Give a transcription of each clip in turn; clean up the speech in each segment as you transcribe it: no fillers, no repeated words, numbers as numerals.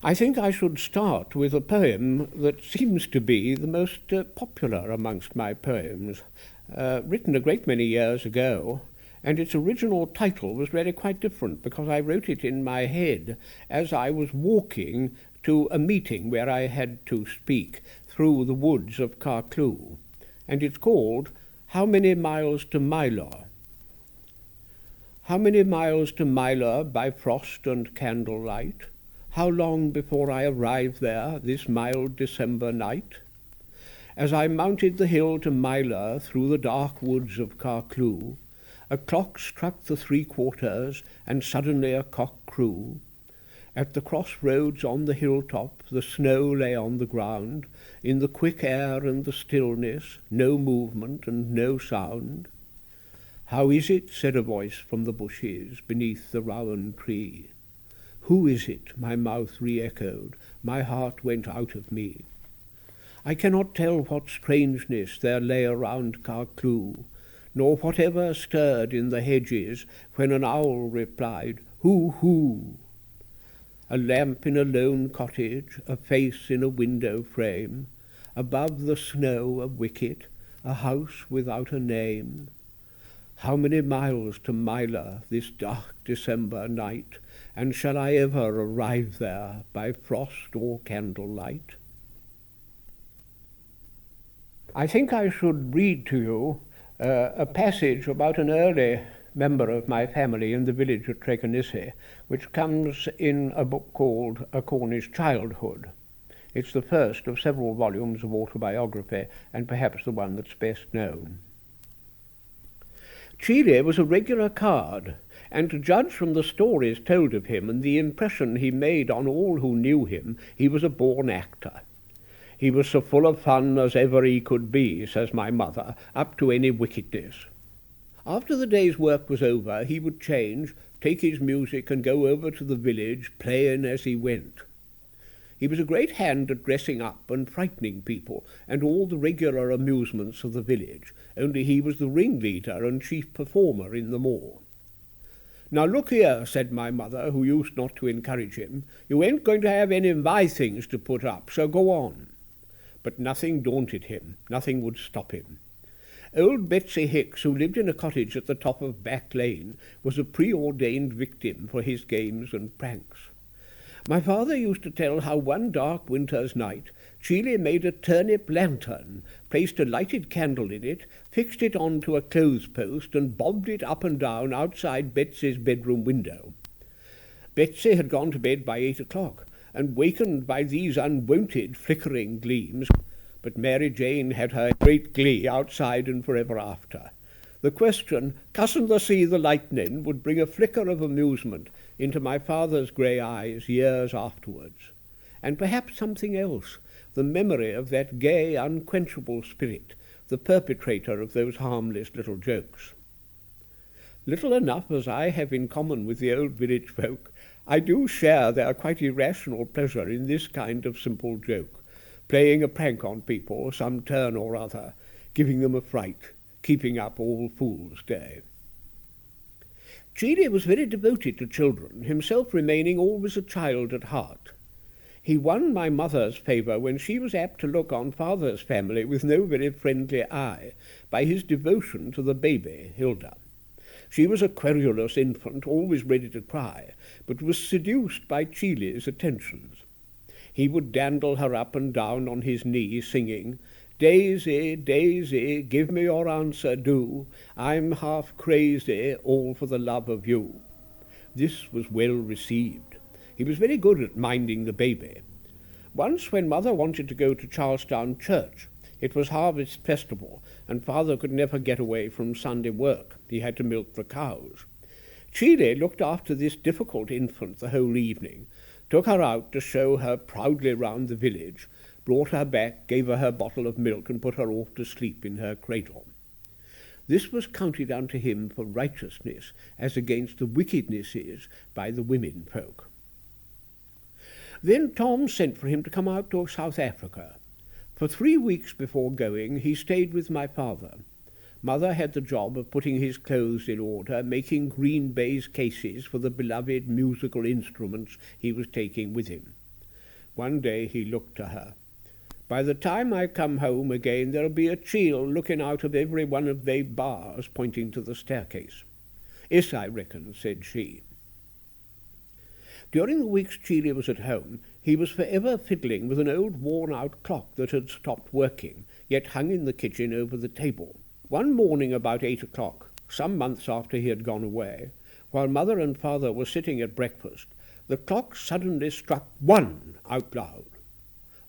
I think I should start with a poem that seems to be the most popular amongst my poems, written a great many years ago, and its original title was really quite different because I wrote it in my head as I was walking to a meeting where I had to speak through the woods of Carclew, and it's called How Many Miles to Mylor? How many miles to Mylor by frost and candlelight? How long before I arrive there this mild December night? As I mounted the hill to Mylor through the dark woods of Carclew, a clock struck the 3/4, and suddenly a cock crew. At the crossroads on the hilltop the snow lay on the ground, in the quick air and the stillness, no movement and no sound. "How is it?" said a voice from the bushes beneath the rowan tree. "Who is it?" my mouth re-echoed, my heart went out of me. I cannot tell what strangeness there lay around Carclew, nor whatever stirred in the hedges when an owl replied, "Hoo, hoo!" A lamp in a lone cottage, a face in a window frame, above the snow a wicket, a house without a name. How many miles to Mylor this dark December night, and shall I ever arrive there by frost or candlelight? I think I should read to you a passage about an early member of my family in the village of Tregenisse, which comes in a book called A Cornish Childhood. It's the first of several volumes of autobiography, and perhaps the one that's best known. CHEELIE was a regular card, and to judge from the stories told of him and the impression he made on all who knew him, he was a born actor. He was so full of fun as ever he could be, says my mother, up to any wickedness. After the day's work was over, he would change, take his music, and go over to the village, playing as he went. He was a great hand at dressing up and frightening people, and all the regular amusements of the village, only he was the ringleader and chief performer in them all. "Now look here," said my mother, who used not to encourage him, "you ain't going to have any of my things to put up, so go on." But nothing daunted him, nothing would stop him. Old Betsy Hicks, who lived in a cottage at the top of Back Lane, was a preordained victim for his games and pranks. My father used to tell how one dark winter's night CHEELIE made a turnip lantern, placed a lighted candle in it, fixed it on to a clothes post, and bobbed it up and down outside Betsy's bedroom window. Betsy had gone to bed by 8 o'clock, and wakened by these unwonted flickering gleams, but Mary Jane had her great glee outside and forever after. The question, "Custn't thou see the lightning?" would bring a flicker of amusement into my father's grey eyes years afterwards, and perhaps something else, the memory of that gay, unquenchable spirit, the perpetrator of those harmless little jokes. Little enough as I have in common with the old village folk, I do share their quite irrational pleasure in this kind of simple joke, playing a prank on people, some turn or other, giving them a fright, keeping up All Fool's Day. CHEELIE was very devoted to children, himself remaining always a child at heart. He won my mother's favour when she was apt to look on father's family with no very friendly eye, by his devotion to the baby, Hilda. She was a querulous infant, always ready to cry, but was seduced by CHEELIE's attentions. He would dandle her up and down on his knee, singing, "Daisy, Daisy, give me your answer, do. I'm half crazy, all for the love of you." This was well received. He was very good at minding the baby. Once when mother wanted to go to Charlestown Church, it was harvest festival, and father could never get away from Sunday work. He had to milk the cows. CHEELIE looked after this difficult infant the whole evening, took her out to show her proudly round the village, brought her back, gave her her bottle of milk, and put her off to sleep in her cradle. This was counted unto him for righteousness, as against the wickednesses by the women folk. Then Tom sent for him to come out to South Africa. For 3 weeks before going, he stayed with my father. Mother had the job of putting his clothes in order, making green baize cases for the beloved musical instruments he was taking with him. One day he looked to her. "By the time I come home again, there'll be a cheel looking out of every one of they bars," pointing to the staircase. "Yes, I reckon," said she. During the weeks Cheelie was at home, he was forever fiddling with an old worn-out clock that had stopped working, yet hung in the kitchen over the table. One morning about 8 o'clock, some months after he had gone away, while Mother and Father were sitting at breakfast, the clock suddenly struck 1 out loud.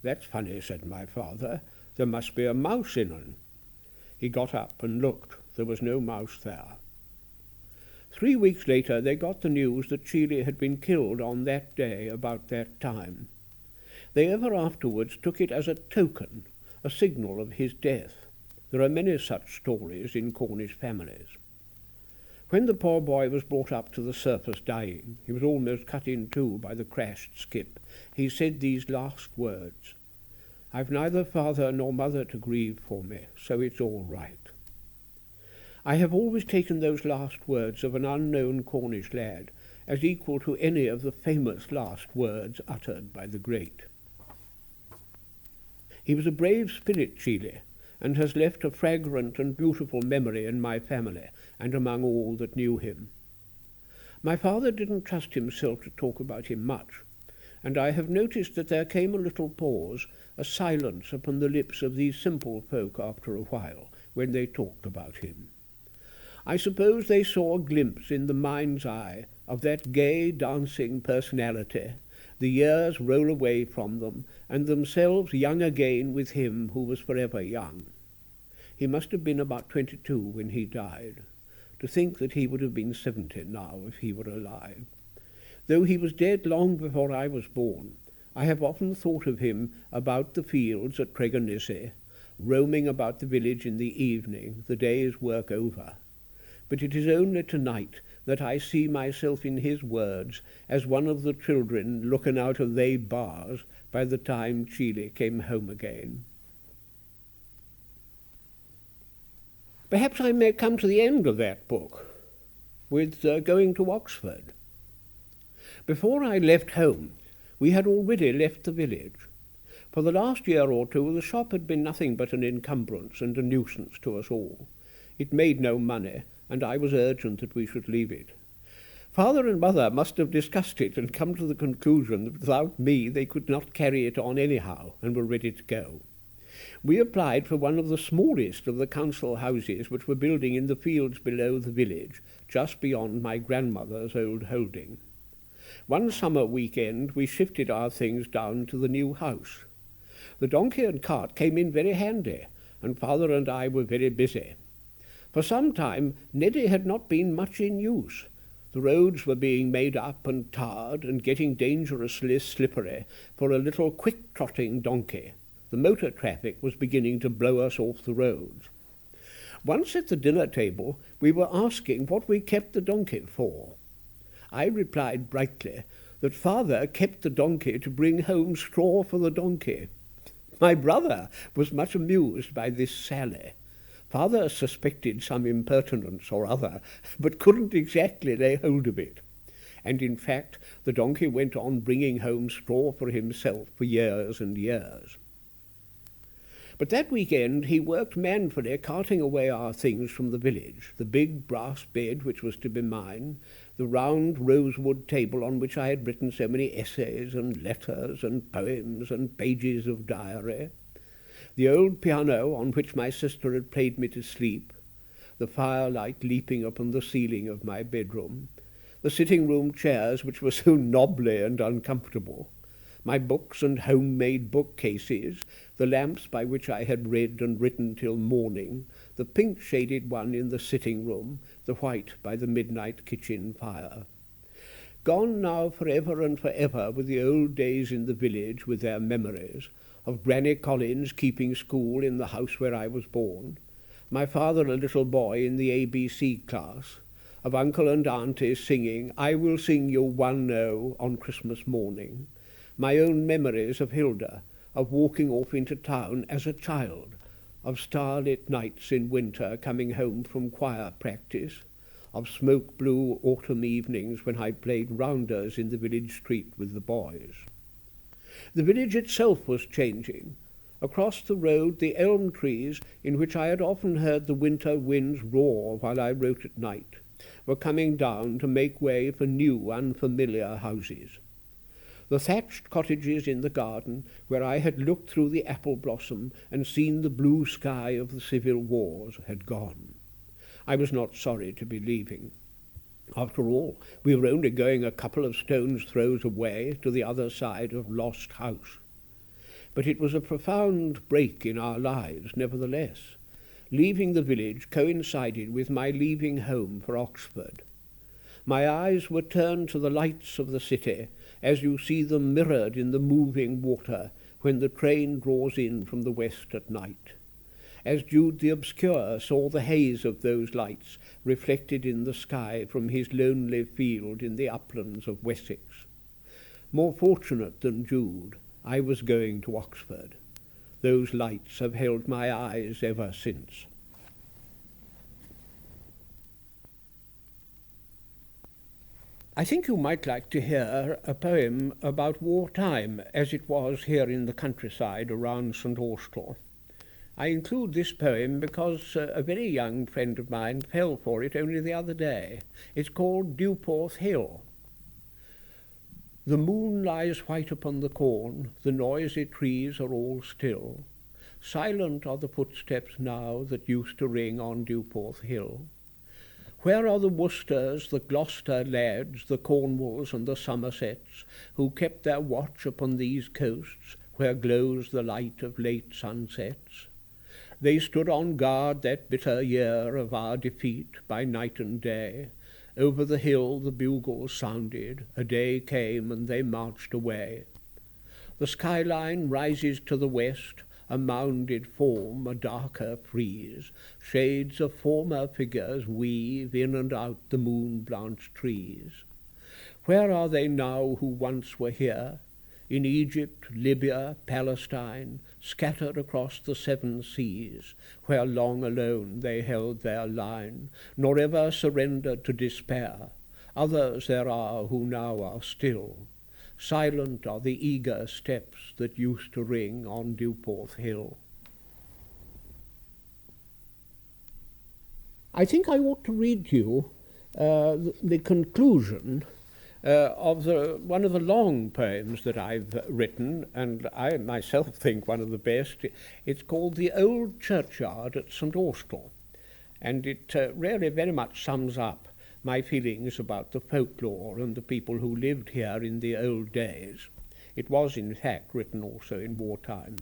"That's funny," said my father. "There must be a mouse in 'un." He got up and looked. There was no mouse there. 3 weeks later they got the news that Cheelie had been killed on that day about that time. They ever afterwards took it as a token, a signal of his death. There are many such stories in Cornish families. When the poor boy was brought up to the surface dying, he was almost cut in two by the crashed skip, he said these last words: "I've neither father nor mother to grieve for me, so it's all right." I have always taken those last words of an unknown Cornish lad as equal to any of the famous last words uttered by the great. He was a brave spirit, Cheelie, and has left a fragrant and beautiful memory in my family and among all that knew him. My father didn't trust himself to talk about him much, and I have noticed that there came a little pause, a silence upon the lips of these simple folk after a while, when they talked about him. I suppose they saw a glimpse in the mind's eye of that gay, dancing personality, the years roll away from them, and themselves young again with him who was forever young. He must have been about 22 when he died. To think that he would have been 70 now if he were alive. Though he was dead long before I was born, I have often thought of him about the fields at Tregenisse, roaming about the village in the evening, the day's work over. But it is only tonight that I see myself in his words as one of the children looking out of they bars by the time Cheelie came home again. Perhaps I may come to the end of that book with going to Oxford. Before I left home, we had already left the village. For the last year or two, the shop had been nothing but an encumbrance and a nuisance to us all. It made no money, and I was urgent that we should leave it. Father and Mother must have discussed it and come to the conclusion that without me they could not carry it on anyhow, and were ready to go. We applied for one of the smallest of the council houses which were building in the fields below the village, just beyond my grandmother's old holding. One summer weekend we shifted our things down to the new house. The donkey and cart came in very handy, and Father and I were very busy. For some time Neddy had not been much in use. The roads were being made up and tarred and getting dangerously slippery for a little quick-trotting donkey. The motor traffic was beginning to blow us off the roads. Once at the dinner table we were asking what we kept the donkey for. I replied brightly that Father kept the donkey to bring home straw for the donkey. My brother was much amused by this sally. Father suspected some impertinence or other, but couldn't exactly lay hold of it. And in fact the donkey went on bringing home straw for himself for years and years. But that weekend he worked manfully carting away our things from the village, the big brass bed which was to be mine, the round rosewood table on which I had written so many essays and letters and poems and pages of diary, the old piano on which my sister had played me to sleep, the firelight leaping upon the ceiling of my bedroom, the sitting-room chairs which were so knobbly and uncomfortable, my books and homemade bookcases, the lamps by which I had read and written till morning, the pink-shaded one in the sitting-room, the white by the midnight kitchen fire. Gone now forever and forever were the old days in the village with their memories, of Granny Collins keeping school in the house where I was born, my father a little boy in the ABC class, of uncle and auntie singing "I Will Sing You One O" on Christmas morning, my own memories of Hilda, of walking off into town as a child, of starlit nights in winter coming home from choir practice, of smoke-blue autumn evenings when I played rounders in the village street with the boys. The village itself was changing. Across the road the elm trees, in which I had often heard the winter winds roar while I wrote at night, were coming down to make way for new, unfamiliar houses. The thatched cottages in the garden, where I had looked through the apple blossom and seen the blue sky of the civil wars, had gone. I was not sorry to be leaving. After all, we were only going a couple of stones' throws away to the other side of Lost House. But it was a profound break in our lives, nevertheless. Leaving the village coincided with my leaving home for Oxford. My eyes were turned to the lights of the city, as you see them mirrored in the moving water when the train draws in from the west at night. As Jude the Obscure saw the haze of those lights reflected in the sky from his lonely field in the uplands of Wessex. More fortunate than Jude, I was going to Oxford. Those lights have held my eyes ever since. I think you might like to hear a poem about wartime, as it was here in the countryside around St. Austell. I include this poem because a very young friend of mine fell for it only the other day. It's called DUPORTH HILL. The moon lies white upon the corn, the noisy trees are all still. Silent are the footsteps now that used to ring on DUPORTH Hill. Where are the Worcesters, the Gloucester lads, the Cornwalls and the Somersets, who kept their watch upon these coasts, where glows the light of late sunsets? They stood on guard that bitter year of our defeat by night and day. Over the hill the bugles sounded, a day came and they marched away. The skyline rises to the west, a mounded form, a darker frieze. Shades of former figures weave in and out the moon-blanched trees. Where are they now who once were here? In Egypt, Libya, Palestine, scattered across the seven seas, where long alone they held their line, nor ever surrendered to despair. Others there are who now are still. Silent are the eager steps that used to ring on DUPORTH Hill. I think I ought to read to you the conclusion of one of the long poems that I've written, and I myself think one of the best. It's called The Old Churchyard at St. Austell, and it really very much sums up my feelings about the folklore and the people who lived here in the old days. It was, in fact, written also in wartime.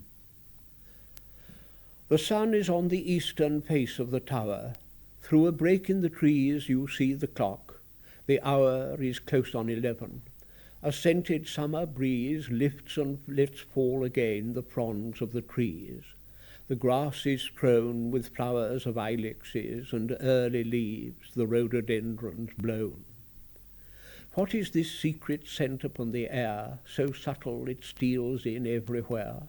The sun is on the eastern face of the tower. Through a break in the trees you see the clock. The hour is close on 11. A scented summer breeze lifts and lets fall again the fronds of the trees. The grass is strewn with flowers of ilexes and early leaves, the rhododendrons blown. What is this secret scent upon the air, so subtle it steals in everywhere?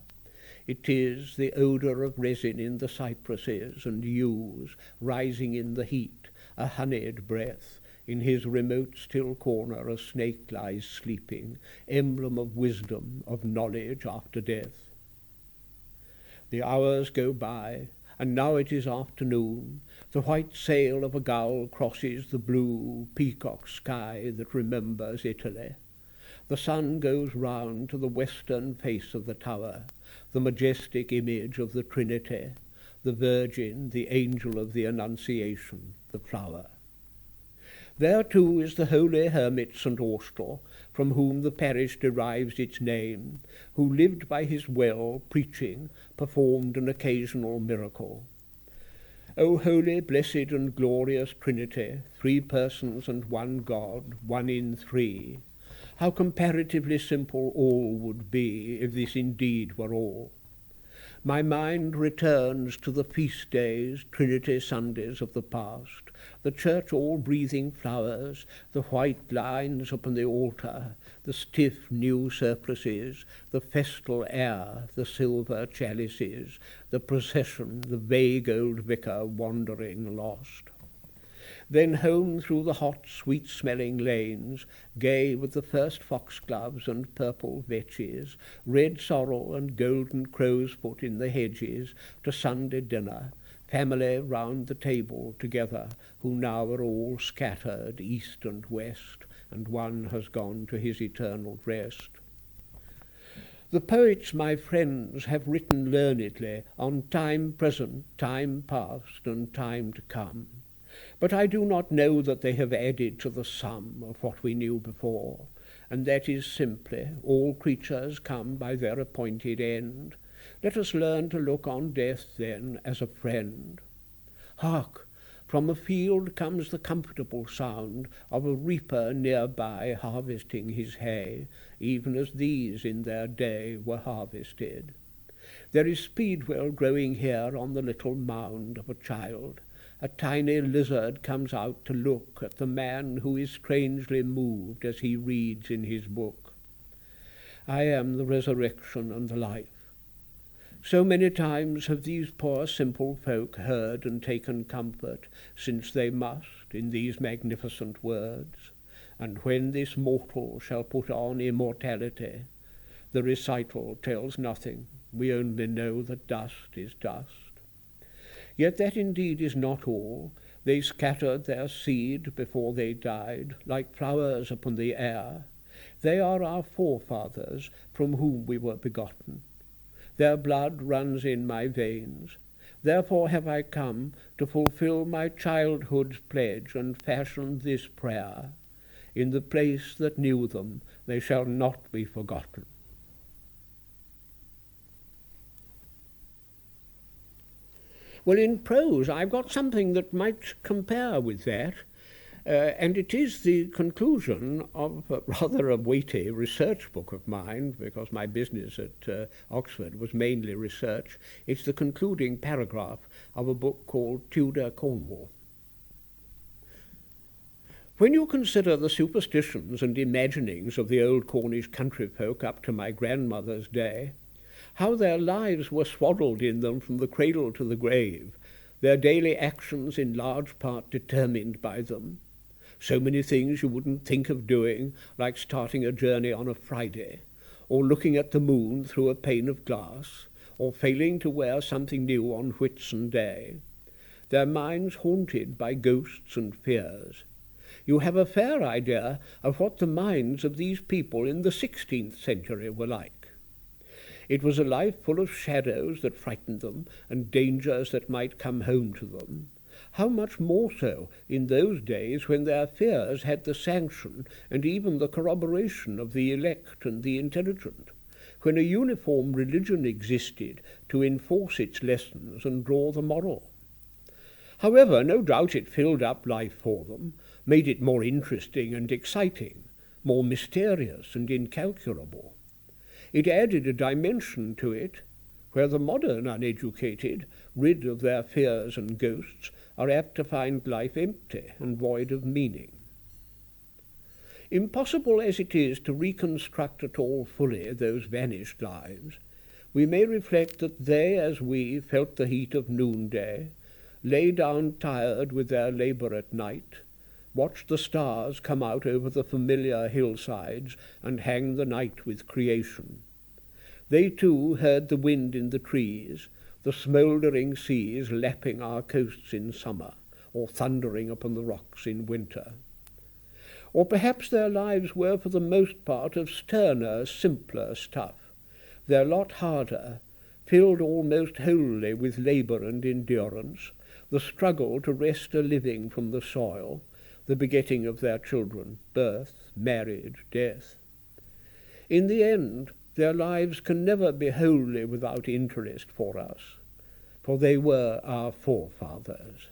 It is the odour of resin in the cypresses and yews, rising in the heat, a honeyed breath. In his remote still corner a snake lies sleeping, emblem of wisdom, of knowledge after death. The hours go by, and now it is afternoon. The white sail of a gull crosses the blue peacock sky that remembers Italy. The sun goes round to the western face of the tower, the majestic image of the Trinity, the Virgin, the angel of the Annunciation, the flower. There too is the holy hermit St. Austell, from whom the parish derives its name, who lived by his well, preaching, performed an occasional miracle. O holy, blessed, and glorious Trinity, 3 persons and 1 God, 1 in 3, how comparatively simple all would be if this indeed were all. My mind returns to the feast days, Trinity Sundays of the past, the church all breathing flowers, the white lines upon the altar, the stiff new surplices, the festal air, the silver chalices, the procession, the vague old vicar wandering lost. Then home through the hot, sweet-smelling lanes, gay with the first foxgloves and purple vetches, red sorrel and golden crowsfoot in the hedges, to Sunday dinner, family round the table together, who now are all scattered east and west, and one has gone to his eternal rest. The poets, my friends, have written learnedly on time present, time past, and time to come. But I do not know that they have added to the sum of what we knew before, and that is simply, all creatures come by their appointed end. Let us learn to look on death, then, as a friend. Hark! From a field comes the comfortable sound of a reaper nearby harvesting his hay, even as these in their day were harvested. There is speedwell growing here on the little mound of a child. A tiny lizard comes out to look at the man who is strangely moved as he reads in his book. I am the resurrection and the life. So many times have these poor simple folk heard and taken comfort, since they must, in these magnificent words. And when this mortal shall put on immortality, the recital tells nothing. We only know that dust is dust. Yet that indeed is not all. They scattered their seed before they died, like flowers upon the air. They are our forefathers, from whom we were begotten. Their blood runs in my veins. Therefore have I come to fulfill my childhood's pledge and fashion this prayer. In the place that knew them, they shall not be forgotten. Well, in prose, I've got something that might compare with that, and it is the conclusion of rather a weighty research book of mine, because my business at Oxford was mainly research. It's the concluding paragraph of a book called TUDOR CORNWALL. When you consider the superstitions and imaginings of the old Cornish country folk up to my grandmother's day, how their lives were swaddled in them from the cradle to the grave, their daily actions in large part determined by them. So many things you wouldn't think of doing, like starting a journey on a Friday, or looking at the moon through a pane of glass, or failing to wear something new on Whitsunday. Their minds haunted by ghosts and fears. You have a fair idea of what the minds of these people in the 16th century were like. It was a life full of shadows that frightened them, and dangers that might come home to them. How much more so in those days, when their fears had the sanction and even the corroboration of the elect and the intelligent, when a uniform religion existed to enforce its lessons and draw the moral. However, no doubt it filled up life for them, made it more interesting and exciting, more mysterious and incalculable. It added a dimension to it, where the modern uneducated, rid of their fears and ghosts, are apt to find life empty and void of meaning. Impossible as it is to reconstruct at all fully those vanished lives, we may reflect that they, as we, felt the heat of noonday, lay down tired with their labour at night, watched the stars come out over the familiar hillsides and hang the night with creation. They too heard the wind in the trees, the smouldering seas lapping our coasts in summer, or thundering upon the rocks in winter. Or perhaps their lives were for the most part of sterner, simpler stuff, their lot harder, filled almost wholly with labour and endurance, the struggle to wrest a living from the soil, the begetting of their children, birth, marriage, death. In the end, their lives can never be wholly without interest for us, for they were our forefathers.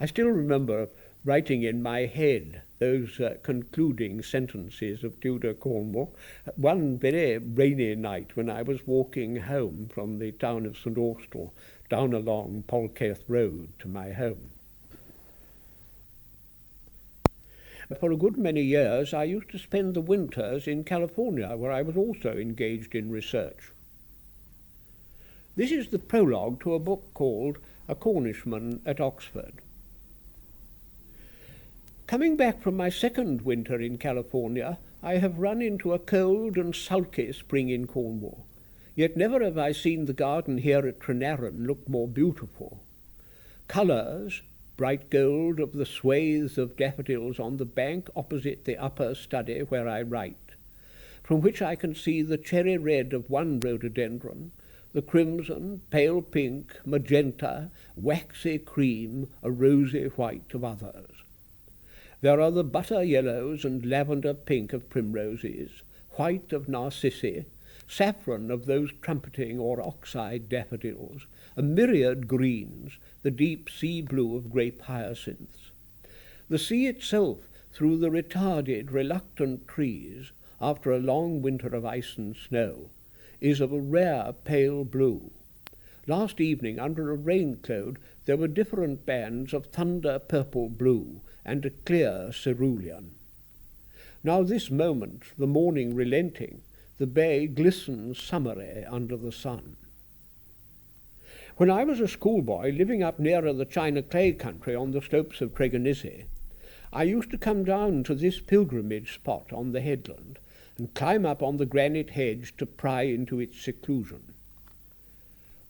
I still remember writing in my head those concluding sentences of TUDOR CORNWALL one very rainy night when I was walking home from the town of St. Austell down along Polcath Road to my home. For a good many years I used to spend the winters in California, where I was also engaged in research. This is the prologue to a book called A Cornishman at Oxford. Coming back from my second winter in California, I have run into a cold and sulky spring in Cornwall. Yet never have I seen the garden here at TRENARREN look more beautiful. Colours, bright gold of the swathes of daffodils on the bank opposite the upper study where I write, from which I can see the cherry red of one rhododendron, the crimson, pale pink, magenta, waxy cream, a rosy white of others. There are the butter yellows and lavender pink of primroses, white of narcissi, saffron of those trumpeting or ox-eyed daffodils, a myriad greens, the deep sea blue of grape hyacinths. The sea itself, through the retarded, reluctant trees, after a long winter of ice and snow, is of a rare pale blue. Last evening, under a rain cloud, there were different bands of thunder purple blue and a clear cerulean. Now this moment, the morning relenting, the bay glistens summery under the sun. When I was a schoolboy living up nearer the China clay country on the slopes of Tregenisi, I used to come down to this pilgrimage spot on the headland and climb up on the granite hedge to pry into its seclusion.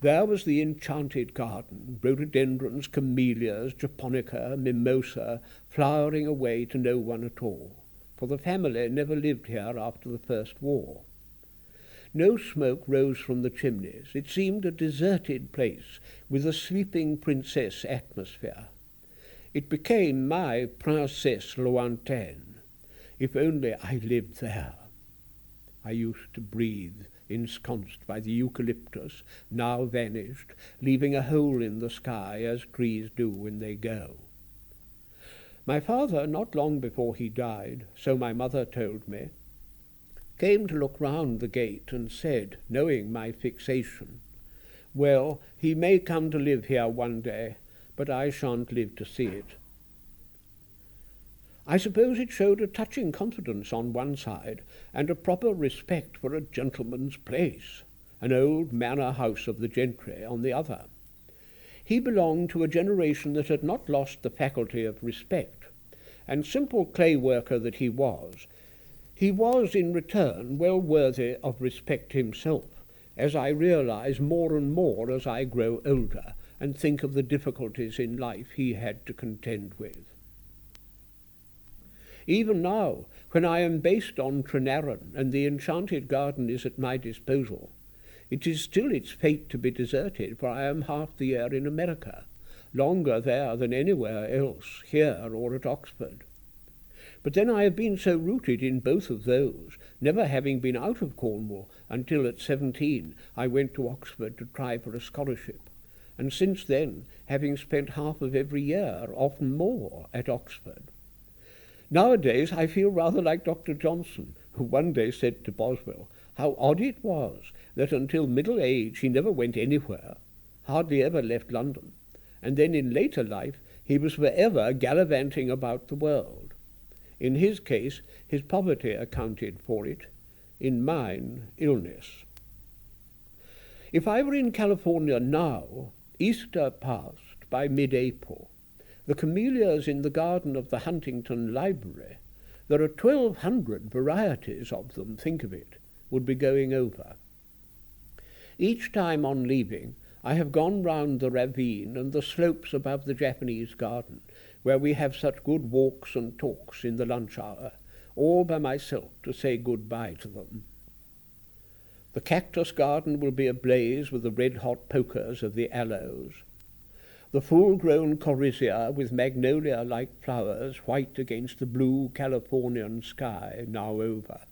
There was the enchanted garden, rhododendrons, camellias, japonica, mimosa, flowering away to no one at all, for the family never lived here after the First War. No smoke rose from the chimneys. It seemed a deserted place with a sleeping princess atmosphere. It became my princesse lointaine. If only I lived there. I used to breathe, ensconced by the eucalyptus, now vanished, leaving a hole in the sky as trees do when they go. My father, not long before he died, so my mother told me, came to look round the gate and said, knowing my fixation, "Well, he may come to live here one day, but I shan't live to see it." I suppose it showed a touching confidence on one side and a proper respect for a gentleman's place, an old manor house of the gentry on the other. He belonged to a generation that had not lost the faculty of respect, and simple clay worker that he was in return well worthy of respect himself, as I realize more and more as I grow older and think of the difficulties in life he had to contend with. Even now, when I am based on TRENARREN and the enchanted garden is at my disposal, it is still its fate to be deserted, for I am half the year in America, longer there than anywhere else, here or at Oxford. But then I have been so rooted in both of those, never having been out of Cornwall until at 17 I went to Oxford to try for a scholarship, and since then having spent half of every year, often more, at Oxford. Nowadays I feel rather like Dr. Johnson, who one day said to Boswell how odd it was that until middle age he never went anywhere, hardly ever left London, and then in later life he was forever gallivanting about the world. In his case, his poverty accounted for it. In mine, illness. If I were in California now, Easter past, by mid-April, the camellias in the garden of the Huntington Library, there are 1,200 varieties of them, think of it, would be going over. Each time on leaving, I have gone round the ravine and the slopes above the Japanese garden, where we have such good walks and talks in the lunch hour, all by myself to say good-bye to them. The cactus garden will be ablaze with the red-hot pokers of the aloes. The full-grown corycia with magnolia-like flowers white against the blue Californian sky now over.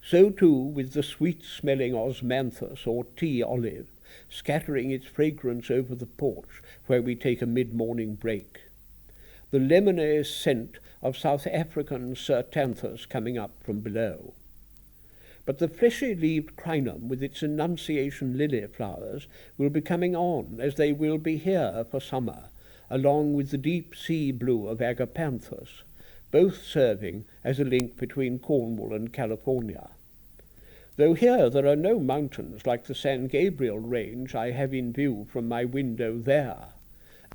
So too with the sweet-smelling osmanthus or tea olive, scattering its fragrance over the porch where we take a mid-morning break. The lemony scent of South African sertanthus coming up from below. But the fleshy-leaved crinum with its Annunciation lily flowers will be coming on, as they will be here for summer, along with the deep sea blue of agapanthus, both serving as a link between Cornwall and California. Though here there are no mountains like the San Gabriel range I have in view from my window there,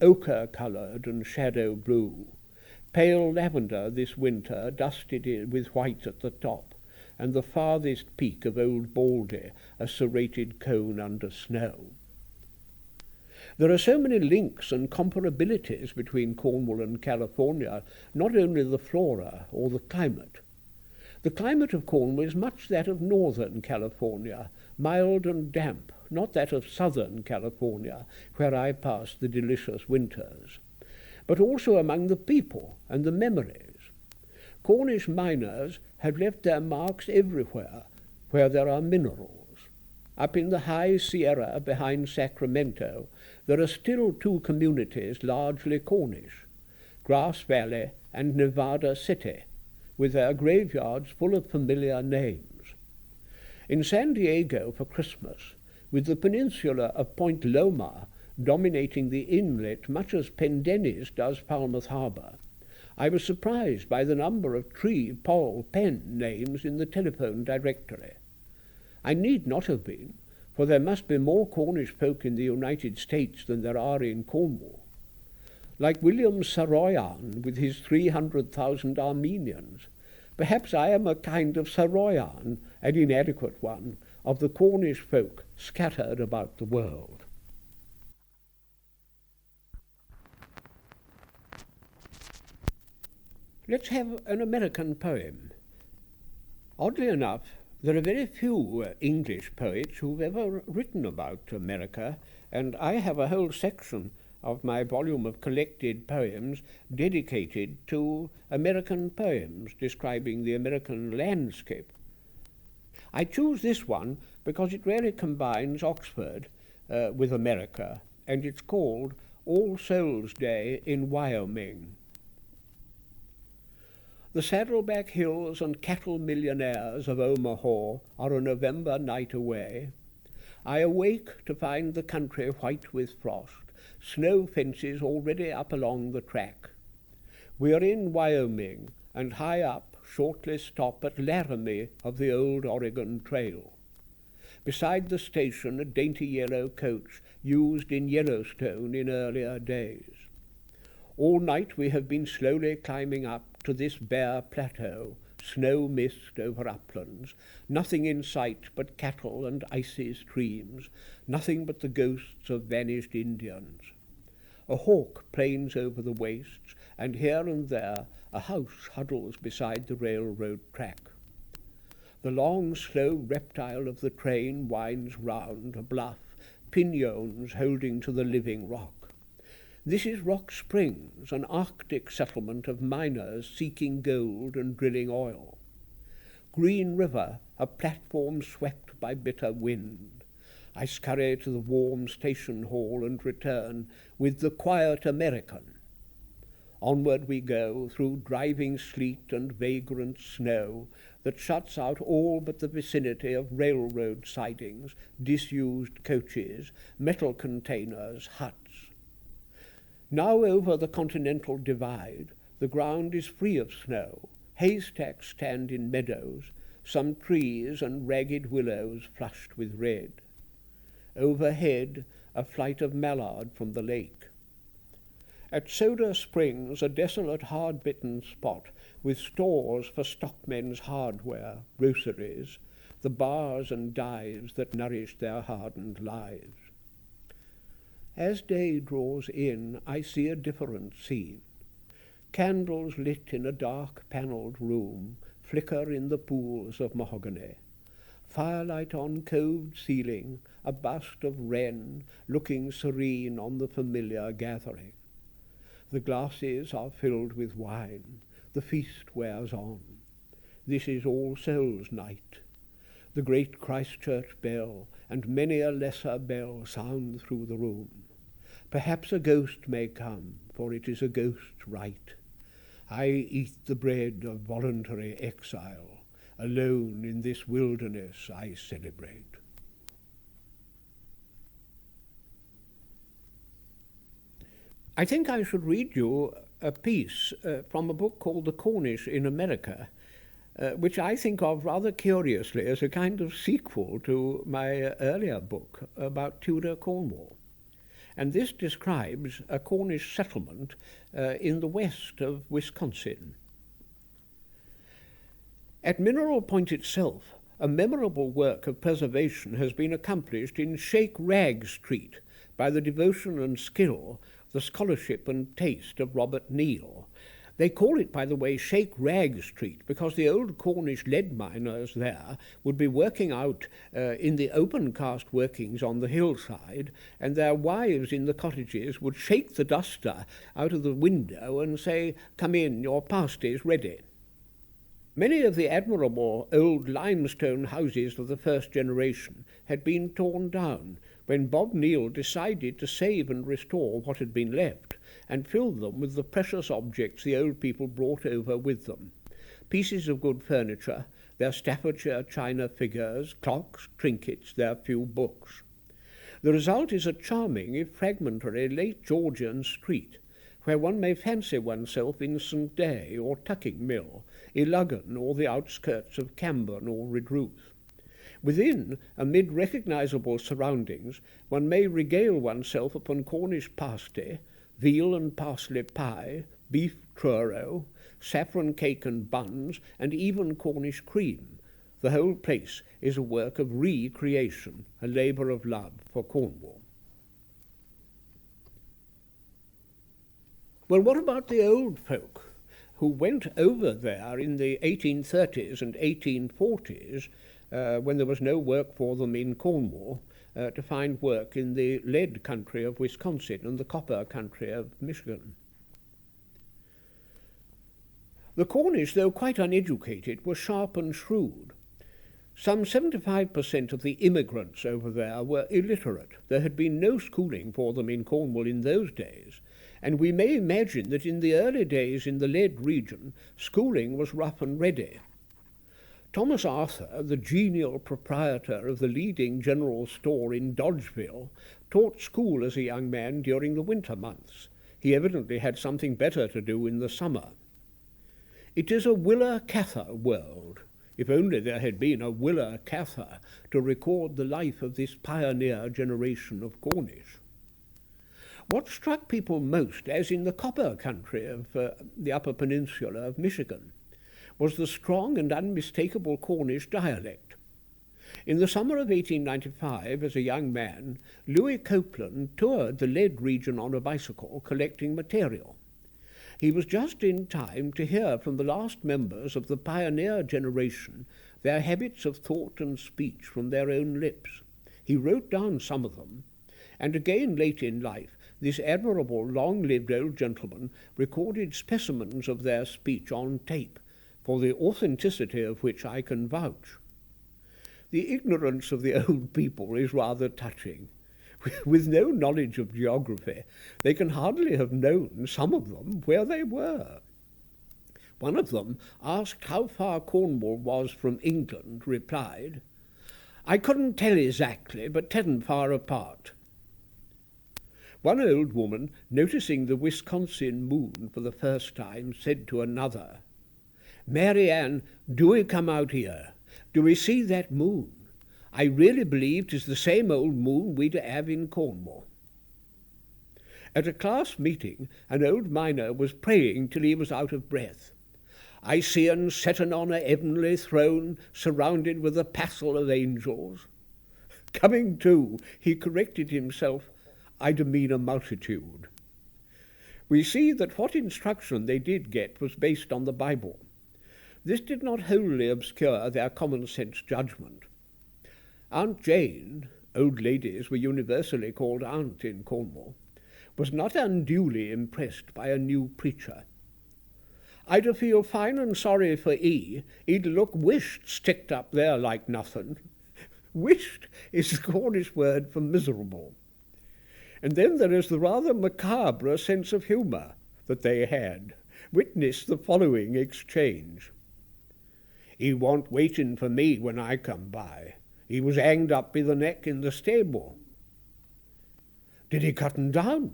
ochre-coloured and shadow blue, Pale lavender this winter, dusted with white at the top, and the farthest peak of Old Baldy, a serrated cone under snow. There are so many links and comparabilities between Cornwall and California, not only the flora or the climate. The climate of Cornwall is much that of northern California, mild and damp, not that of southern California, where I passed the delicious winters, but also among the people and the memories. Cornish miners have left their marks everywhere where there are minerals. Up in the high Sierra behind Sacramento, there are still two communities largely Cornish, Grass Valley and Nevada City, with their graveyards full of familiar names. In San Diego for Christmas, with the peninsula of Point Loma dominating the inlet much as Pendennis does Falmouth Harbour, I was surprised by the number of Tree, Paul, Penn names in the telephone directory. I need not have been, for there must be more Cornish folk in the United States than there are in Cornwall. Like William Saroyan with his 300,000 Armenians, perhaps I am a kind of Saroyan, an inadequate one, of the Cornish folk scattered about the world. Let's have an American poem. Oddly enough, there are very few English poets who've ever written about America, and I have a whole section of my volume of collected poems dedicated to American poems describing the American landscape. I choose this one because it really combines Oxford with America, and it's called All Souls Day in Wyoming. The saddleback hills and cattle millionaires of Omaha are a November night away. I awake to find the country white with frost, snow fences already up along the track. We are in Wyoming, and high up shortly stop at Laramie of the old Oregon Trail. Beside the station a dainty yellow coach used in Yellowstone in earlier days. All night we have been slowly climbing up to this bare plateau, snow mist over uplands, nothing in sight but cattle and icy streams, nothing but the ghosts of vanished Indians. A hawk planes over the wastes, and here and there a house huddles beside the railroad track. The long, slow reptile of the train winds round a bluff, pinions holding to the living rock. This is Rock Springs, an Arctic settlement of miners seeking gold and drilling oil. Green River, a platform swept by bitter wind. I scurry to the warm station hall and return with the quiet American. Onward we go through driving sleet and vagrant snow that shuts out all but the vicinity of railroad sidings, disused coaches, metal containers, huts. Now over the continental divide, the ground is free of snow. Haystacks stand in meadows, some trees and ragged willows flushed with red. Overhead, a flight of mallard from the lake. At Soda Springs, a desolate, hard-bitten spot with stores for stockmen's hardware, groceries, the bars and dives that nourish their hardened lives. As day draws in, I see a different scene. Candles lit in a dark panelled room flicker in the pools of mahogany. Firelight on coved ceiling, a bust of wren looking serene on the familiar gathering. The glasses are filled with wine. The feast wears on. This is All Souls' night. The great Christchurch bell and many a lesser bell sound through the room. Perhaps a ghost may come, for it is a ghost's right. I eat the bread of voluntary exile. Alone in this wilderness I celebrate. I think I should read you a piece from a book called A Cornish in America, which I think of rather curiously as a kind of sequel to my earlier book about Tudor Cornwall. and this describes a Cornish settlement in the west of Wisconsin. At Mineral Point itself, a memorable work of preservation has been accomplished in Shake Rag Street by the devotion and skill, the scholarship and taste of Robert Neal. They call it, by the way, Shake Rag Street because the old Cornish lead miners there would be working out in the open cast workings on the hillside, and their wives in the cottages would shake the duster out of the window and say, "Come in, your pasty's ready." Many of the admirable old limestone houses of the first generation had been torn down when Bob Neal decided to save and restore what had been left and fill them with the precious objects the old people brought over with them. Pieces of good furniture, their Staffordshire china figures, clocks, trinkets, their few books. The result is a charming, if fragmentary, late Georgian street, where one may fancy oneself in St. Day or Tucking Mill, Iluggan or the outskirts of Camborne or Redruth. Within, amid recognisable surroundings, one may regale oneself upon Cornish pasty, veal and parsley pie, beef truro, saffron cake and buns, and even Cornish cream. The whole place is a work of recreation, a labour of love for Cornwall. Well, what about the old folk who went over there in the 1830s and 1840s when there was no work for them in Cornwall to find work in the lead country of Wisconsin and the copper country of Michigan? The Cornish, though quite uneducated, were sharp and shrewd. Some 75% of the immigrants over there were illiterate. There had been no schooling for them in Cornwall in those days, and we may imagine that in the early days in the lead region, schooling was rough and ready. Thomas Arthur, the genial proprietor of the leading general store in Dodgeville, taught school as a young man during the winter months. He evidently had something better to do in the summer. It is a Willa Cather world. If only there had been a Willa Cather to record the life of this pioneer generation of Cornish. What struck people most, as in the copper country of the Upper Peninsula of Michigan, was the strong and unmistakable Cornish dialect. In the summer of 1895, as a young man, Louis Copeland toured the lead region on a bicycle collecting material. He was just in time to hear from the last members of the pioneer generation their habits of thought and speech from their own lips. He wrote down some of them, and again late in life, this admirable, long-lived old gentleman recorded specimens of their speech on tape, for the authenticity of which I can vouch. The ignorance of the old people is rather touching. With no knowledge of geography, they can hardly have known, some of them, where they were. One of them, asked how far Cornwall was from England, replied, "I couldn't tell exactly, but 'tisn't far apart." One old woman, noticing the Wisconsin moon for the first time, said to another, "Mary Ann, do 'ee come out here? Do 'ee see that moon? I really believe 'tis the same old moon we'd have in Cornwall." At a class meeting, an old miner was praying till he was out of breath. "I see un settin' on a heavenly throne, surrounded with a passel of angels." Coming to, he corrected himself, "I do mean a multitude." We see that what instruction they did get was based on the Bible. This did not wholly obscure their common-sense judgment. Aunt Jane, old ladies were universally called aunt in Cornwall, was not unduly impressed by a new preacher. "I'd a feel fine and sorry for 'ee. He'd look wished sticked up there like nothing." Wished is the Cornish word for miserable. And then there is the rather macabre sense of humour that they had. Witness the following exchange. "He warn't waiting for me when I come by. He was hanged up by the neck in the stable." "Did he cut un down?"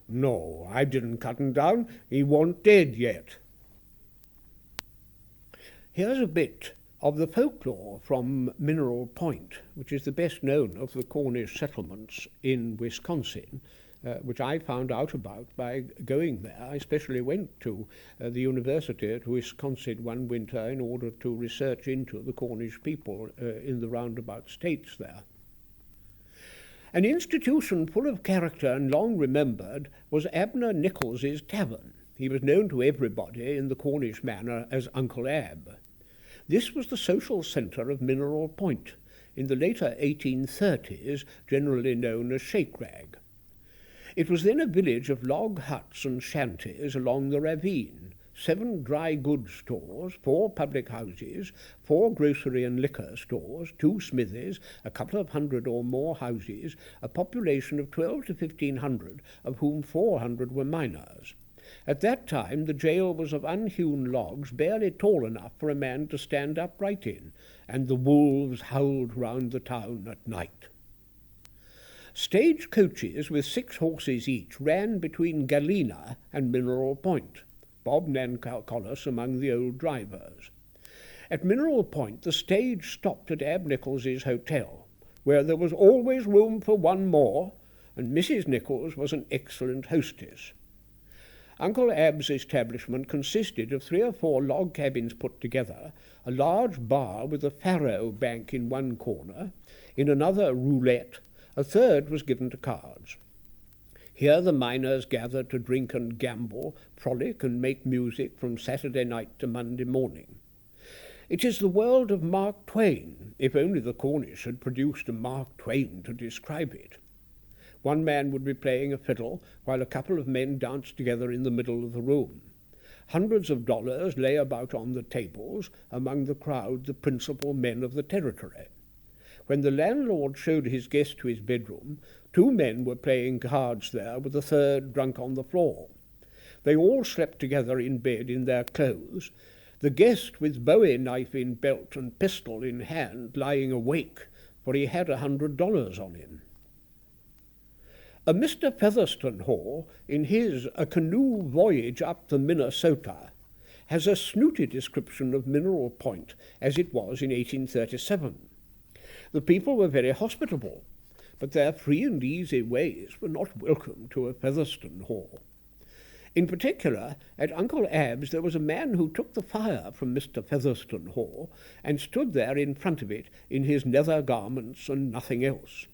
"No, I didn't cut un down. He warn't dead yet." Here's a bit of the folklore from Mineral Point, which is the best known of the Cornish settlements in Wisconsin, which I found out about by going there. I especially went to the University at Wisconsin one winter in order to research into the Cornish people in the roundabout states there. An institution full of character and long remembered was Abner Nichols' Tavern. He was known to everybody in the Cornish manner as Uncle Ab. This was the social centre of Mineral Point, in the later 1830s generally known as Shakerag. It was then a village of log huts and shanties along the ravine, 7 dry goods stores, 4 public houses, 4 grocery and liquor stores, 2 smithies, a couple of hundred or more houses, a population of 12 to 1,500, of whom 400 were miners. At that time the jail was of unhewn logs barely tall enough for a man to stand upright in, and the wolves howled round the town at night. Stage coaches with 6 horses each ran between Galena and Mineral Point, Bob Nancollis among the old drivers. At Mineral Point the stage stopped at Ab Nichols's hotel, where there was always room for one more, and Mrs. Nichols was an excellent hostess. Uncle Ab's establishment consisted of 3 or 4 log cabins put together, a large bar with a faro bank in one corner, in another roulette, a third was given to cards. Here the miners gathered to drink and gamble, frolic and make music from Saturday night to Monday morning. It is the world of Mark Twain, if only the Cornish had produced a Mark Twain to describe it. One man would be playing a fiddle while a couple of men danced together in the middle of the room. Hundreds of dollars lay about on the tables, among the crowd the principal men of the territory. When the landlord showed his guest to his bedroom, 2 men were playing cards there with a third drunk on the floor. They all slept together in bed in their clothes, the guest with bowie knife in belt and pistol in hand lying awake, for he had $100 on him. A Mr. Featherstone, in his A Canoe Voyage Up the Minnesota, has a snooty description of Mineral Point as it was in 1837. The people were very hospitable, but their free and easy ways were not welcome to a Featherstone Hall. In particular, at Uncle Ab's there was a man who took the fire from Mr. Featherstone Hall and stood there in front of it in his nether garments and nothing else.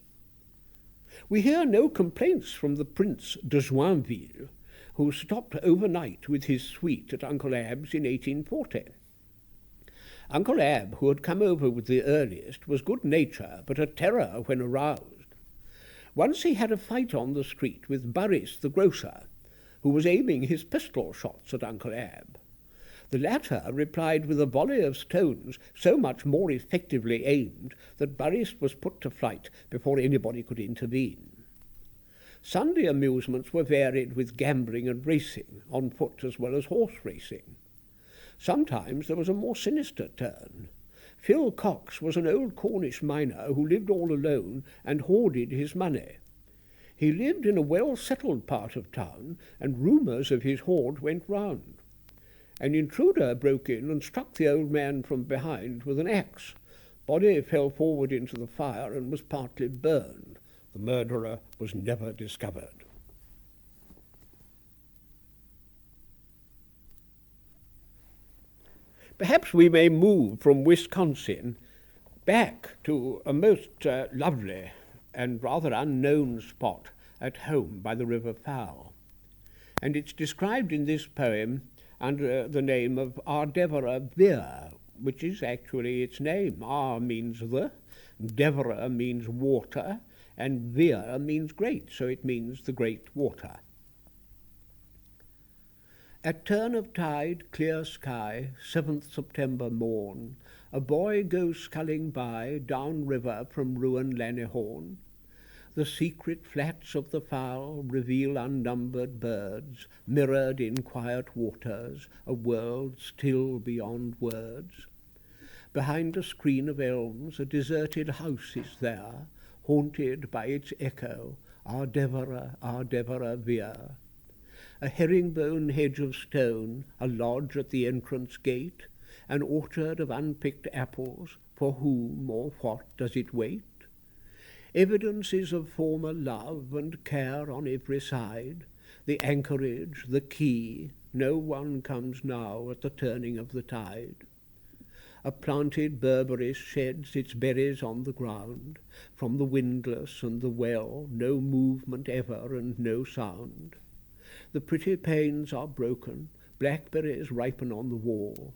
We hear no complaints from the Prince de Joinville, who stopped overnight with his suite at Uncle Ab's in 1840. Uncle Ab, who had come over with the earliest, was good nature, but a terror when aroused. Once he had a fight on the street with Burris the grocer, who was aiming his pistol shots at Uncle Ab. The latter replied with a volley of stones so much more effectively aimed that Burris was put to flight before anybody could intervene. Sunday amusements were varied with gambling and racing, on foot as well as horse racing. Sometimes there was a more sinister turn. Phil Cox was an old Cornish miner who lived all alone and hoarded his money. He lived in a well-settled part of town, and rumours of his hoard went round. An intruder broke in and struck the old man from behind with an axe. Body fell forward into the fire and was partly burned. The murderer was never discovered. Perhaps we may move from Wisconsin back to a most lovely and rather unknown spot at home by the River Fowl. And it's described in this poem under the name of Ardevera Vir, which is actually its name. Ar means the, Devera means water, and Vir means great, so it means the great water. At turn of tide, clear sky, 7th September morn, a boy goes sculling by, down river from ruined Lanihorn. The secret flats of the Fowl reveal unnumbered birds, mirrored in quiet waters, a world still beyond words. Behind a screen of elms a deserted house is there, haunted by its echo, Ardevera, Ardevera Vir. A herringbone hedge of stone, a lodge at the entrance gate, an orchard of unpicked apples, for whom or what does it wait? Evidences of former love and care on every side, the anchorage, the quay, no one comes now at the turning of the tide. A planted berberis sheds its berries on the ground, from the windlass and the well no movement ever and no sound. The pretty panes are broken, blackberries ripen on the wall,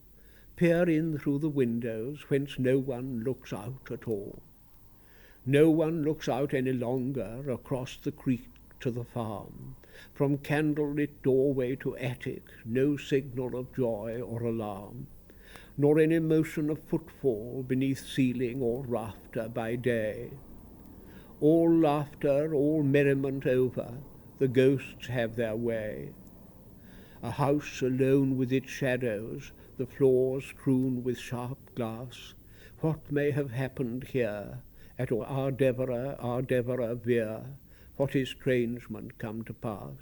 peer in through the windows whence no one looks out at all. No one looks out any longer across the creek to the farm. From candle-lit doorway to attic, no signal of joy or alarm, nor any motion of footfall beneath ceiling or rafter by day. All laughter, all merriment over, the ghosts have their way. A house alone with its shadows, the floors strewn with sharp glass. What may have happened here? At Ardevera Veer, what estrangement come to pass?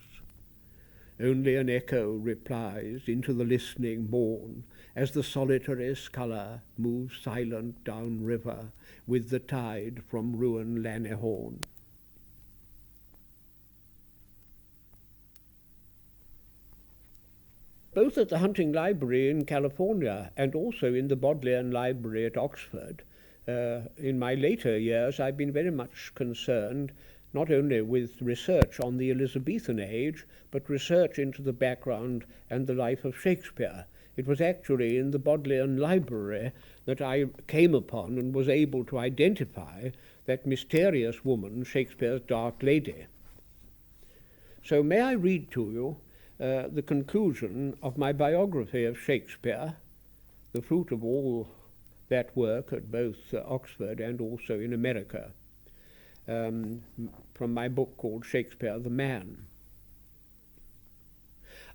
Only an echo replies into the listening morn, as the solitary sculler moves silent down river with the tide from ruined Lanihorn. Both at the Hunting Library in California and also in the Bodleian Library at Oxford, in my later years I've been very much concerned not only with research on the Elizabethan age, but research into the background and the life of Shakespeare. It was actually in the Bodleian Library that I came upon and was able to identify that mysterious woman, Shakespeare's Dark Lady. So may I read to you the conclusion of my biography of Shakespeare, the fruit of all that work at both Oxford and also in America, from my book called Shakespeare the Man.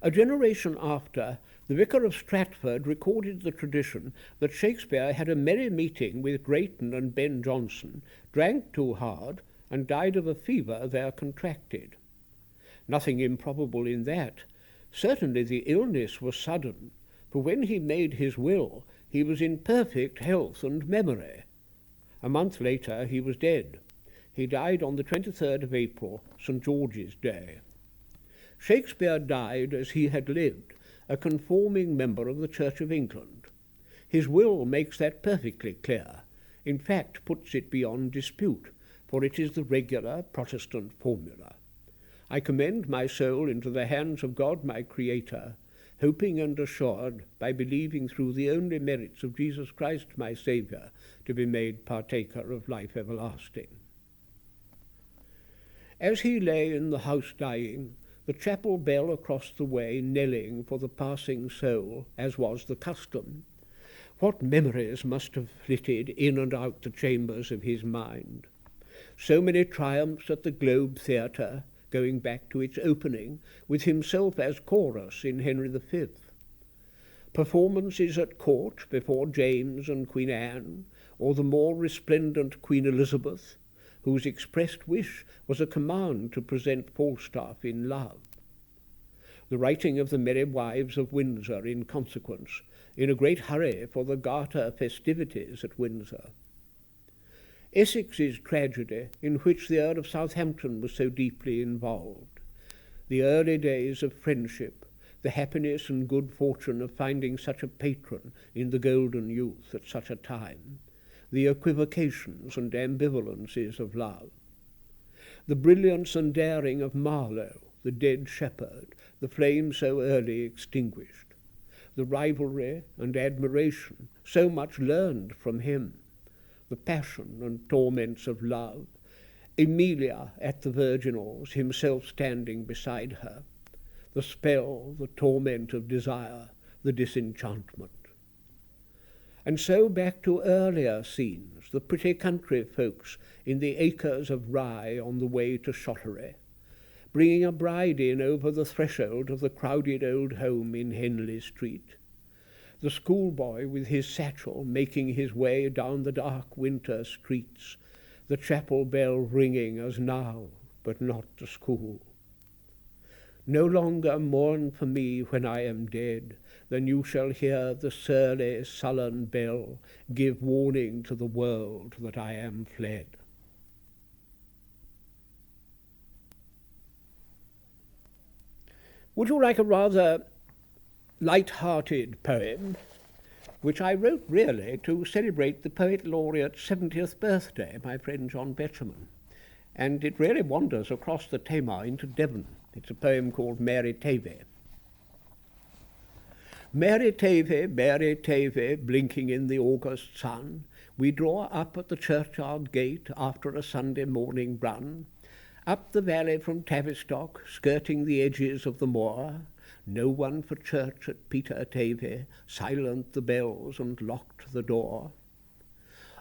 A generation after, the Vicar of Stratford recorded the tradition that Shakespeare had a merry meeting with Drayton and Ben Jonson, drank too hard, and died of a fever there contracted. Nothing improbable in that. Certainly the illness was sudden, for when he made his will, he was in perfect health and memory. A month later he was dead. He died on the 23rd of April, St. George's Day. Shakespeare died as he had lived, a conforming member of the Church of England. His will makes that perfectly clear, in fact puts it beyond dispute, for it is the regular Protestant formula. I commend my soul into the hands of God my Creator, hoping and assured, by believing through the only merits of Jesus Christ my Saviour, to be made partaker of life everlasting. As he lay in the house dying, the chapel bell across the way knelling for the passing soul, as was the custom, what memories must have flitted in and out the chambers of his mind. So many triumphs at the Globe Theatre, going back to its opening, with himself as chorus in Henry V. Performances at court before James and Queen Anne, or the more resplendent Queen Elizabeth, whose expressed wish was a command to present Falstaff in love. The writing of the Merry Wives of Windsor in consequence, in a great hurry for the Garter festivities at Windsor. Essex's tragedy, in which the Earl of Southampton was so deeply involved. The early days of friendship, the happiness and good fortune of finding such a patron in the golden youth at such a time, the equivocations and ambivalences of love. The brilliance and daring of Marlowe, the dead shepherd, the flame so early extinguished. The rivalry and admiration, so much learned from him. The passion and torments of love. Emilia at the virginals, himself standing beside her. The spell, the torment of desire, the disenchantment. And so back to earlier scenes, the pretty country folks in the acres of rye on the way to Shottery, bringing a bride in over the threshold of the crowded old home in Henley Street. The schoolboy with his satchel making his way down the dark winter streets, the chapel bell ringing as now, but not to school. No longer mourn for me when I am dead, then you shall hear the surly, sullen bell give warning to the world that I am fled. Would you like a rather light-hearted poem, which I wrote really to celebrate the Poet Laureate's 70th birthday, my friend John Betjeman? And it really wanders across the Tamar into Devon. It's a poem called Mary Tavy. Mary Tavy, blinking in the August sun, we draw up at the churchyard gate after a Sunday morning run, up the valley from Tavistock, skirting the edges of the moor. No one for church at Peter Tavy, silent the bells and locked the door.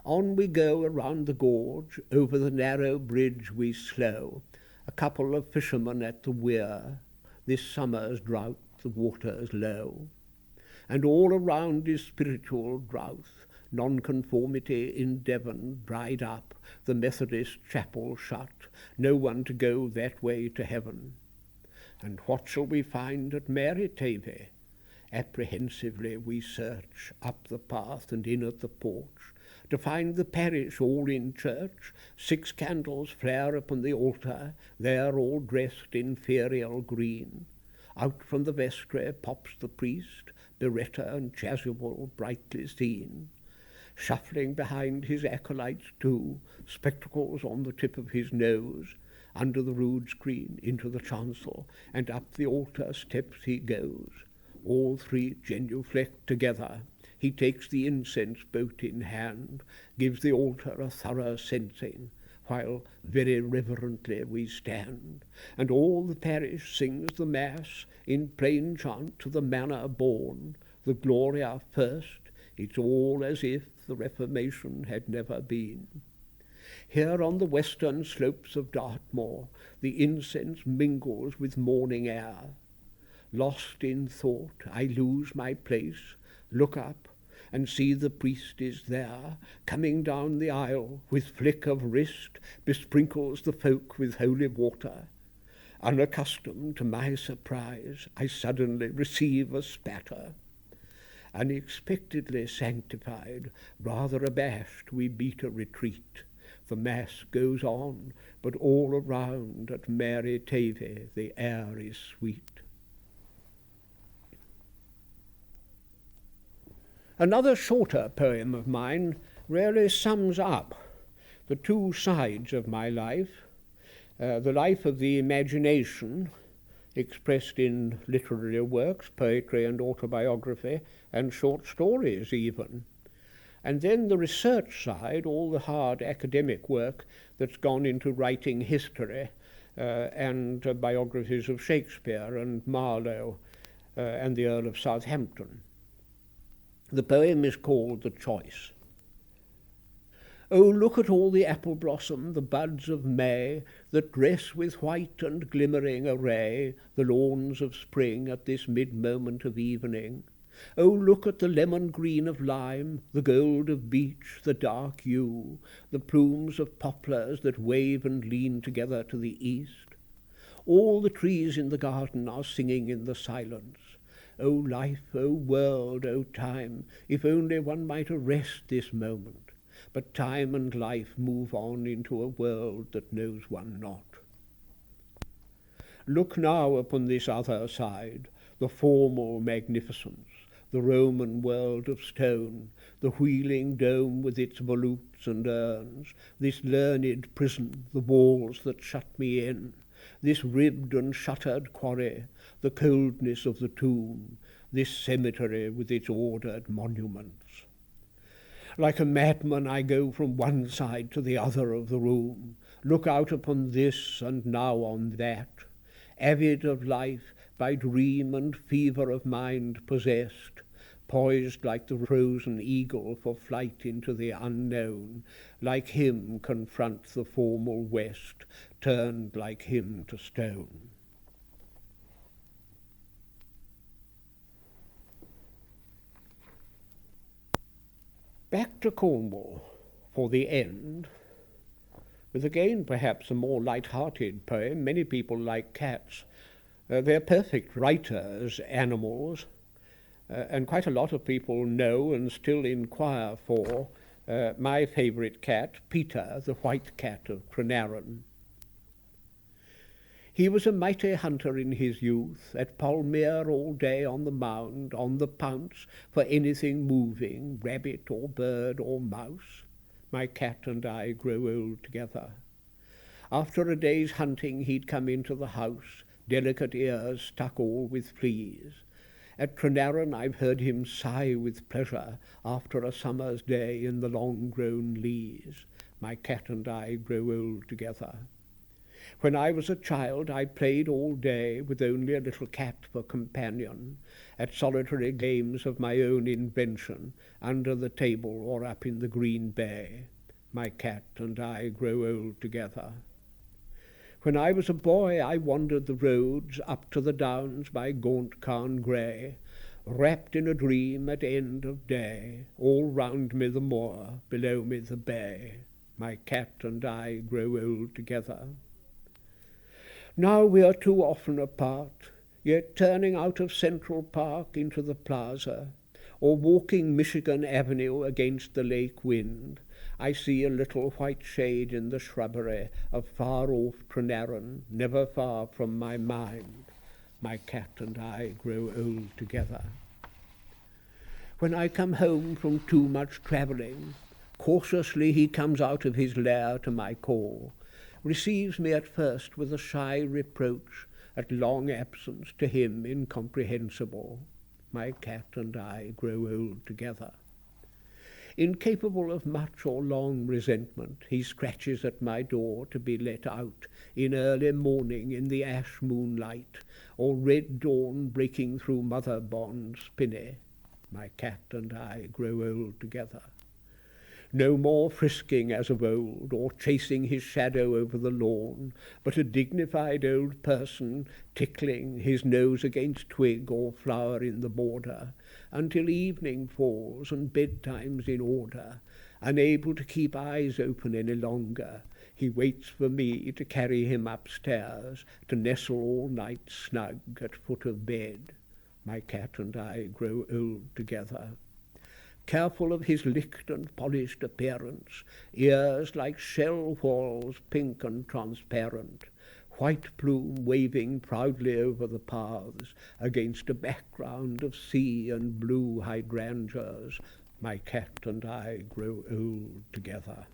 On we go around the gorge, over the narrow bridge we slow, a couple of fishermen at the weir, this summer's drought, the water's low. And all around is spiritual drouth, nonconformity in Devon dried up, the Methodist chapel shut, no one to go that way to heaven. And what shall we find at Mary Tavy? Apprehensively we search up the path and in at the porch, to find the parish all in church. 6 candles flare upon the altar, there all dressed in ferial green. Out from the vestry pops the priest, biretta and chasuble brightly seen. Shuffling behind his acolytes too, spectacles on the tip of his nose, under the rood screen into the chancel, and up the altar steps he goes. All 3 genuflect together. He takes the incense boat in hand, gives the altar a thorough censing, while very reverently we stand, and all the parish sings the mass in plain chant to the manner born, the Gloria first. It's all as if the Reformation had never been. Here on the western slopes of Dartmoor, the incense mingles with morning air. Lost in thought, I lose my place, look up, and see the priest is there, coming down the aisle, with flick of wrist, besprinkles the folk with holy water. Unaccustomed to my surprise, I suddenly receive a spatter. Unexpectedly sanctified, rather abashed, we beat a retreat. The mass goes on, but all around at Mary Tavy the air is sweet. Another shorter poem of mine really sums up the 2 sides of my life, the life of the imagination, expressed in literary works, poetry and autobiography, and short stories even, and then the research side, all the hard academic work that's gone into writing history and biographies of Shakespeare and Marlowe and the Earl of Southampton. The poem is called The Choice. Oh, look at all the apple blossom, the buds of May, that dress with white and glimmering array the lawns of spring at this mid-moment of evening. Oh, look at the lemon green of lime, the gold of beech, the dark yew, the plumes of poplars that wave and lean together to the east. All the trees in the garden are singing in the silence. O life, O world, O time, if only one might arrest this moment. But time and life move on into a world that knows one not. Look now upon this other side, the formal magnificence, the Roman world of stone, the wheeling dome with its volutes and urns, this learned prison, the walls that shut me in, this ribbed and shuttered quarry, the coldness of the tomb, this cemetery with its ordered monuments. Like a madman I go from one side to the other of the room, look out upon this and now on that, avid of life, by dream and fever of mind possessed, poised like the frozen eagle for flight into the unknown, like him confront the formal west, turned like him to stone. Back to Cornwall for the end, with again perhaps a more light-hearted poem. Many people like cats, They're perfect writers, animals, and quite a lot of people know and still inquire for my favourite cat, Peter, the white cat of TRENARREN. He was a mighty hunter in his youth, at Palmere all day on the mound, on the pounce for anything moving, rabbit or bird or mouse. My cat and I grow old together. After a day's hunting he'd come into the house, delicate ears stuck all with fleas. At TRENARREN I've heard him sigh with pleasure after a summer's day in the long-grown leas. My cat and I grow old together. When I was a child I played all day with only a little cat for companion, at solitary games of my own invention, under the table or up in the green bay. My cat and I grow old together. When I was a boy I wandered the roads up to the downs by Gaunt Carn Grey, wrapped in a dream at end of day, all round me the moor, below me the bay. My cat and I grow old together. Now we are too often apart, yet turning out of Central Park into the plaza, or walking Michigan Avenue against the lake wind, I see a little white shade in the shrubbery of far-off TRENARREN, never far from my mind. My cat and I grow old together. When I come home from too much travelling, cautiously he comes out of his lair to my call, receives me at first with a shy reproach at long absence, to him incomprehensible. My cat and I grow old together. Incapable of much or long resentment, he scratches at my door to be let out in early morning in the ash moonlight, or red dawn breaking through mother bond spinney. My cat and I grow old together. No more frisking as of old, or chasing his shadow over the lawn, but a dignified old person tickling his nose against twig or flower in the border, until evening falls and bedtime's in order. Unable to keep eyes open any longer, he waits for me to carry him upstairs, to nestle all night snug at foot of bed. My cat and I grow old together. Careful of his licked and polished appearance, ears like shell whorls, pink and transparent, white plume waving proudly over the paths against a background of sea and blue hydrangeas. My cat and I grow old together.